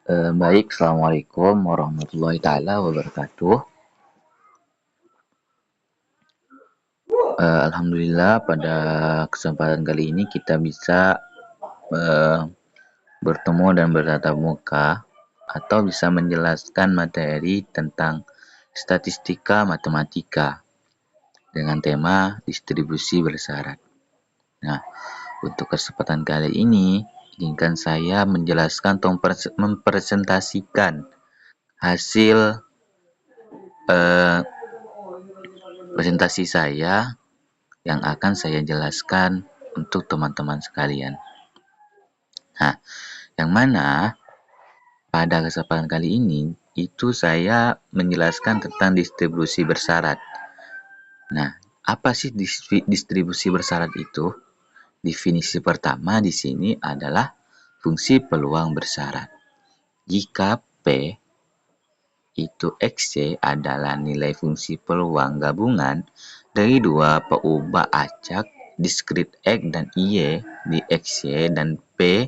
Baik, Assalamualaikum warahmatullahi taala wabarakatuh. Alhamdulillah pada kesempatan kali ini kita bisa eh, bertemu dan bertatap muka atau bisa menjelaskan materi tentang statistika matematika dengan tema distribusi bersyarat. Nah, untuk kesempatan kali ini izinkan saya menjelaskan atau mempresentasikan hasil eh, presentasi saya yang akan saya jelaskan untuk teman-teman sekalian. Nah, yang mana pada kesempatan kali ini itu saya menjelaskan tentang distribusi bersyarat. Nah, apa sih distribusi bersyarat itu? Definisi pertama di sini adalah fungsi peluang bersyarat. Jika P itu XY adalah nilai fungsi peluang gabungan dari dua peubah acak diskrit X dan Y di XY dan P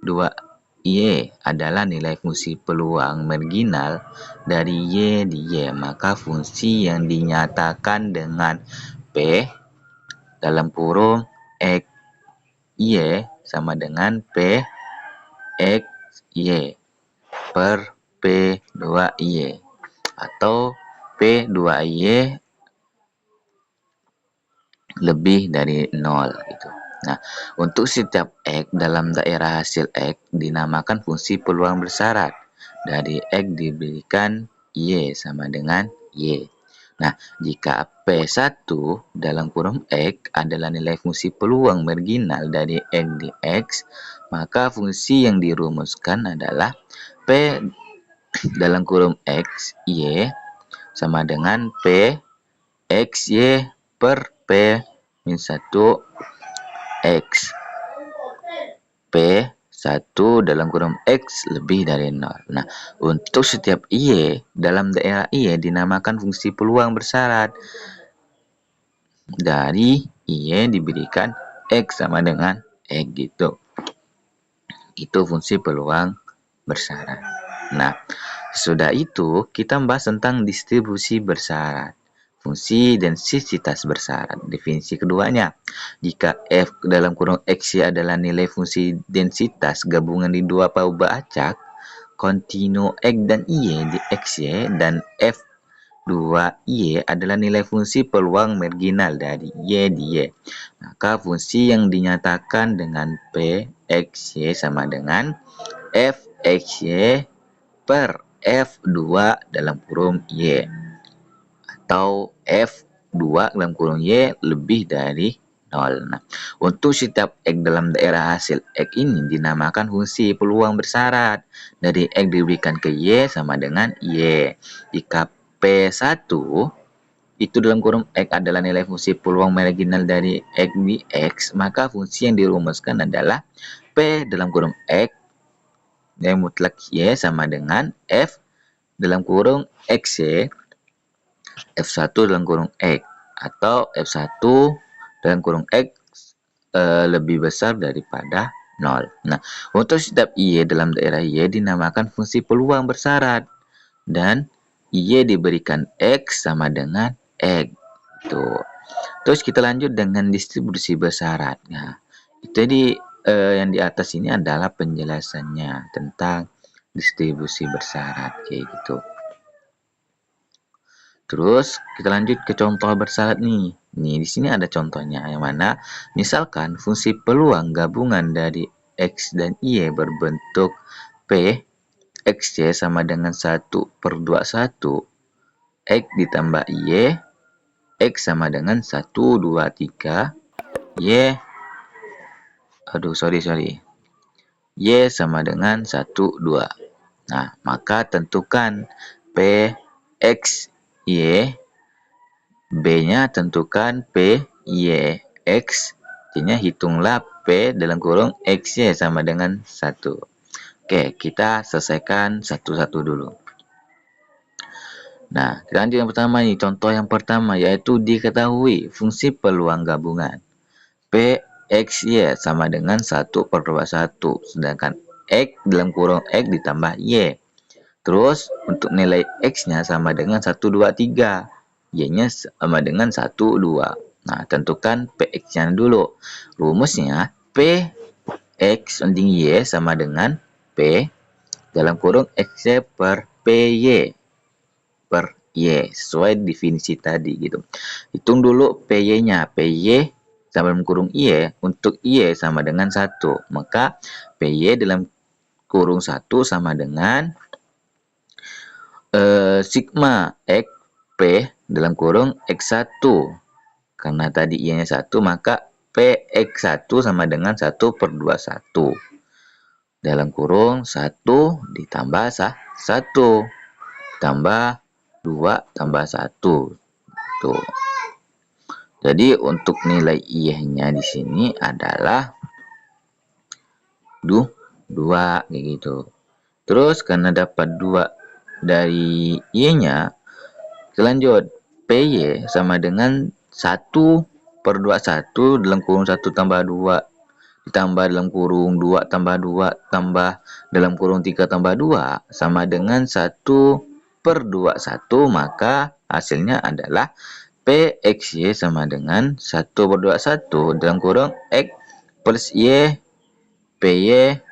2Y adalah nilai fungsi peluang marginal dari Y di Y, maka fungsi yang dinyatakan dengan P dalam kurung X Y sama dengan P X Y per P2Y atau P2Y lebih dari 0 gitu. Nah, untuk setiap X dalam daerah hasil X dinamakan fungsi peluang bersyarat. Dari X diberikan Y sama dengan Y. Nah, jika P1 dalam kurung X adalah nilai fungsi peluang marginal dari X di X, maka fungsi yang dirumuskan adalah P dalam kurung X, Y sama dengan P X, Y per P min 1 X. P1 dalam kurung X lebih dari 0. Nah, untuk setiap Y dalam daerah Y dinamakan fungsi peluang bersyarat. Dari Y diberikan X sama dengan X gitu. Itu fungsi peluang bersyarat. Nah, sudah itu kita membahas tentang distribusi bersyarat. Fungsi densitas bersyarat. Definisi keduanya, jika F dalam kurung X adalah nilai fungsi densitas gabungan di dua peubah acak, kontinu X dan Y di XY dan F 2Y adalah nilai fungsi peluang marginal dari Y di Y. Maka fungsi yang dinyatakan dengan P XY sama dengan F XY per F2 dalam kurung Y atau F2 dalam kurung Y lebih dari 0. Nah, untuk setiap X dalam daerah hasil X ini dinamakan fungsi peluang bersyarat. Dari X diberikan ke Y sama dengan Y. Jika P1 itu dalam kurung X adalah nilai fungsi peluang marginal dari X di X, maka fungsi yang dirumuskan adalah P dalam kurung X yang mutlak Y sama dengan F dalam kurung XY F1 dalam kurung X atau F1 dalam kurung X lebih besar daripada 0. Nah, untuk setiap Y dalam daerah Y dinamakan fungsi peluang bersyarat dan Y diberikan X sama dengan X. Tuh. Terus kita lanjut dengan distribusi bersyarat. Nah, itu yang di atas ini adalah penjelasannya tentang distribusi bersyarat kayak gitu. Terus kita lanjut ke contoh bersyarat nih. Nih di sini ada contohnya yang mana misalkan fungsi peluang gabungan dari X dan Y berbentuk P XY sama dengan 1/21 X ditambah Y X sama dengan 1, 2, 3 Y Y sama dengan 1, 2. Nah, maka tentukan P X Y, B-nya tentukan P Y X, C-nya hitunglah P dalam kurung X Y sama dengan 1. Oke, kita selesaikan satu-satu dulu. Nah, kita lanjut yang pertama nih. Contoh yang pertama yaitu diketahui fungsi peluang gabungan P X Y sama dengan 1/21. Sedangkan X dalam kurung X ditambah Y. Terus untuk nilai X-nya sama dengan 1, 2, 3. Y-nya sama dengan 1, 2. Nah, tentukan Px-nya dulu. Rumusnya Px banding Y sama dengan P dalam kurung X per PY per Y. Sesuai definisi tadi gitu. Hitung dulu PY-nya. PY sama dalam kurung Y. Untuk Y sama dengan 1. Maka PY dalam kurung 1 sama dengan sigma X P dalam kurung X1. Karena tadi Y-nya 1, maka PX1 sama dengan 1 per 21. Dalam kurung 1 ditambah 1. Tambah 2 tambah 1. Tuh. Jadi untuk nilai Y-nya di sini adalah 2 kayak gitu. Terus karena dapat 2 dari Y-nya, selanjut PY sama dengan 1 per 21 dalam kurung 1 tambah 2 ditambah dalam kurung 2 tambah 2 tambah dalam kurung 3 tambah 2 sama dengan 1 per 21, maka hasilnya adalah PXY sama dengan 1 per 21 dalam kurung X plus Y PY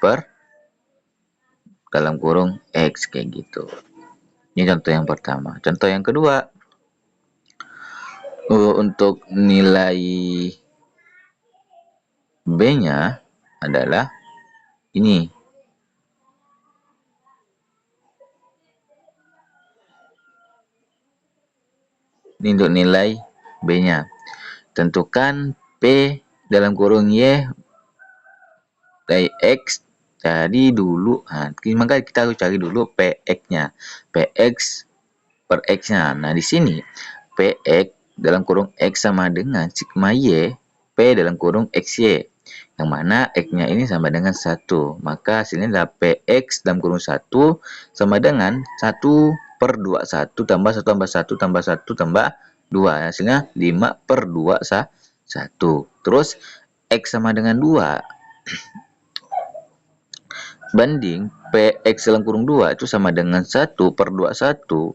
per dalam kurung X kayak gitu. Ini contoh yang pertama. Contoh yang kedua, untuk nilai B-nya adalah ini. Ini untuk nilai B-nya. Tentukan P dalam kurung Y dari X dari dulu. Nah, maka kita harus cari dulu PX-nya. PX per X-nya. Nah, di sini PX dalam kurung X sama dengan sigma Y P dalam kurung XY. Yang mana X-nya ini sama dengan 1. Maka hasilnya adalah PX dalam kurung 1 sama dengan 1 per 21 tambah 1 tambah 1 tambah 1 tambah 2. Hasilnya 5 per 2 1. Terus X sama dengan 2 banding PX dalam kurung 2 itu sama dengan 1 per 21.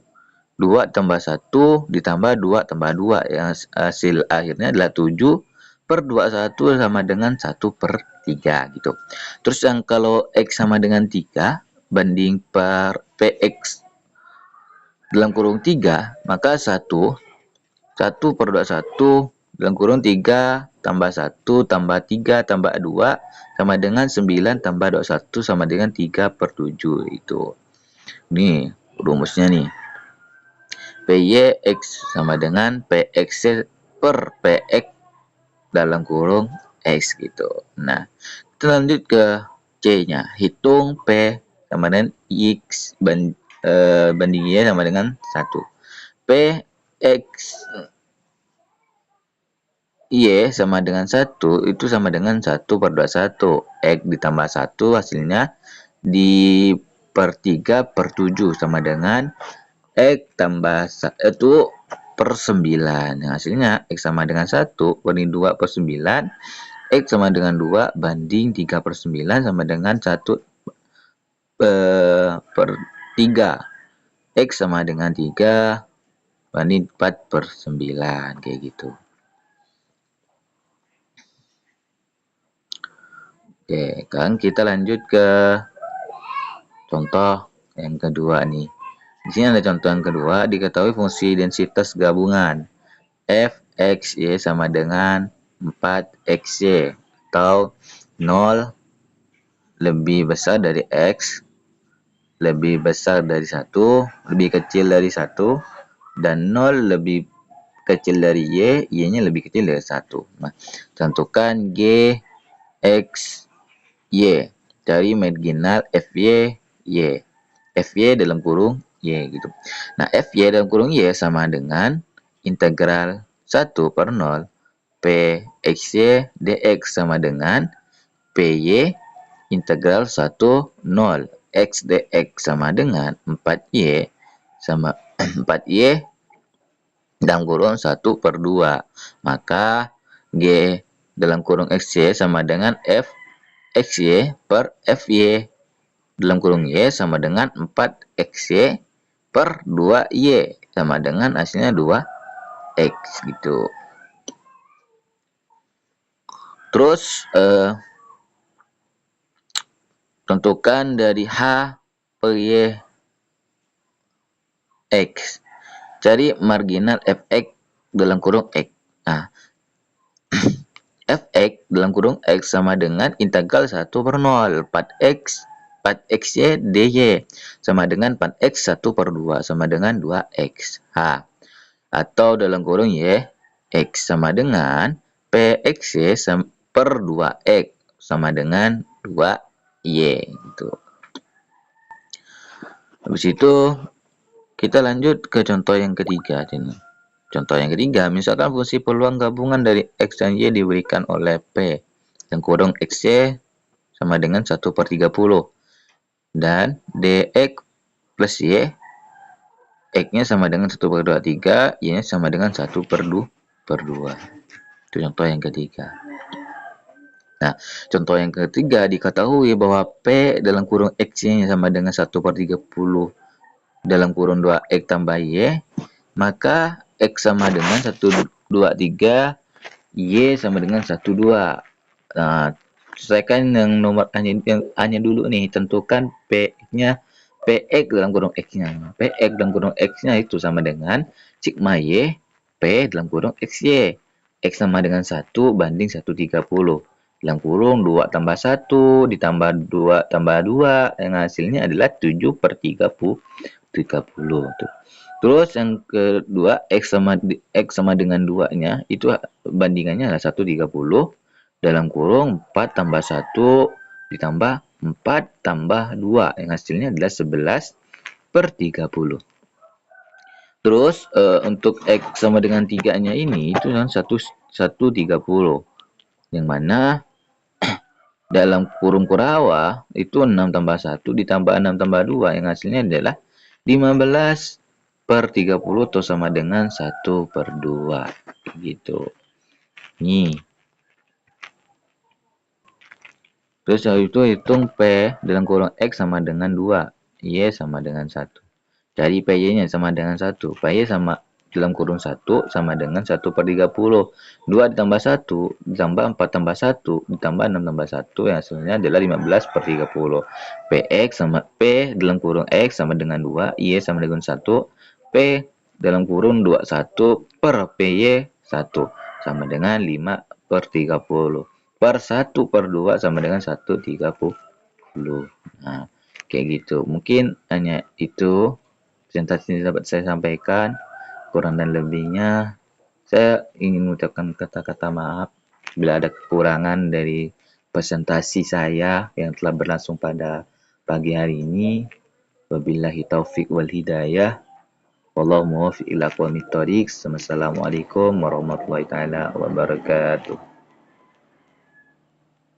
2 tambah 1 ditambah 2 tambah 2. Yang hasil akhirnya adalah 7 per 21 sama dengan 1 per 3 gitu. Terus yang kalau X sama dengan 3 banding per PX dalam kurung 3, maka 1 per 21 dalam kurung 3 tambah 1 tambah 3 tambah 2 sama dengan 9 tambah 21 sama dengan 3 per 7 itu. Nih rumusnya nih. PYX sama dengan PX per PX dalam kurung X gitu. Nah, kita lanjut ke C-nya. Hitung P sama dengan X banding Y sama dengan 1. PX Y sama dengan 1 itu sama dengan 1 per 21. X ditambah 1 hasilnya di per 3 per 7 sama dengan X tambah 1 per 9. Yang hasilnya X sama dengan 1 banding 2 per 9. X sama dengan 2 banding 3 per 9 sama dengan 1 per 3. X sama dengan 3 banding 4 per 9. Kayak gitu. Oke, sekarang kita lanjut ke contoh yang kedua nih. Di sini ada contoh yang kedua, diketahui fungsi densitas gabungan Fxy sama dengan 4xy atau 0 lebih besar dari x, lebih besar dari 1, lebih kecil dari 1, dan 0 lebih kecil dari y, y-nya lebih kecil dari 1. Nah, tentukan g, x, y dari marginal fy, y. Fy dalam kurung y gitu. Nah, Fy dalam kurung y sama dengan integral 1 per 0 Pxy dx sama dengan Py integral 1 0 x dx sama dengan 4y sama 4y dalam kurung 1 per 2. Maka G dalam kurung xy sama dengan F XY per FY dalam kurung Y sama dengan 4XY per 2Y sama dengan hasilnya 2X gitu. Terus tentukan dari H per Y X. Cari marginal Fx dalam kurung X. Nah, Fx dalam kurung X sama dengan integral 1 per 0. 4xy dy sama dengan 4x 1 per 2 sama dengan 2x. H. Atau dalam kurung Y X sama dengan Pxy per 2x sama dengan 2y gitu. Habis itu kita lanjut ke contoh yang ketiga ini. Contoh yang ketiga, misalkan fungsi peluang gabungan dari X dan Y diberikan oleh P yang kurung XY sama dengan 1 per 30 dan DX plus Y X-nya sama dengan 1 per 23, Y-nya sama dengan 1 per 2 itu contoh yang ketiga. Nah, contoh yang ketiga diketahui bahwa P dalam kurung X-nya sama dengan 1 per 30 dalam kurung 2X tambah Y, maka X sama dengan 123, Y sama dengan 12. Nah, selesaikan yang nomor hanya dulu nih, tentukan P-nya PX dalam kurung X-nya. PX dalam kurung X-nya itu sama dengan sigma Y P dalam kurung XY. X sama dengan 1 banding 130. Dalam kurung 2 tambah 1 ditambah 2 tambah 2 yang hasilnya adalah 7 per 30. Terus yang kedua X sama dengan 2-nya itu bandingannya adalah 130 dalam kurung 4 tambah 1 ditambah 4 tambah 2 yang hasilnya adalah 11 per 30. Terus untuk X sama dengan 3-nya ini itu yang 130 yang mana dalam kurung kurawa itu 6 tambah 1 ditambah 6 tambah 2 yang hasilnya adalah 15 per 30 atau sama dengan 1 per 2 gitu. Nih. Terus itu hitung P dalam kurung X sama dengan 2, Y sama dengan 1. Cari PY-nya sama dengan 1. PY sama dalam kurung 1 sama dengan 1 per 30. 2 ditambah 1 ditambah 4 tambah 1 ditambah 6 tambah 1 yang hasilnya adalah 15 per 30. PX sama P dalam kurung X sama dengan 2, Y sama dengan 1. P dalam kurung 21 per PY 1 sama dengan 5 per 30. Per 1 per 2 sama dengan 130. Nah, kayak gitu. Mungkin hanya itu presentasi yang dapat saya sampaikan. Kurang dan lebihnya saya ingin mengucapkan kata-kata maaf bila ada kekurangan dari presentasi saya yang telah berlangsung pada pagi hari ini. Wabillahi taufik wal hidayah. Wallahu muwaffiq ila aqwamit thoriq. Wassalamualaikum warahmatullahi taala wabarakatuh.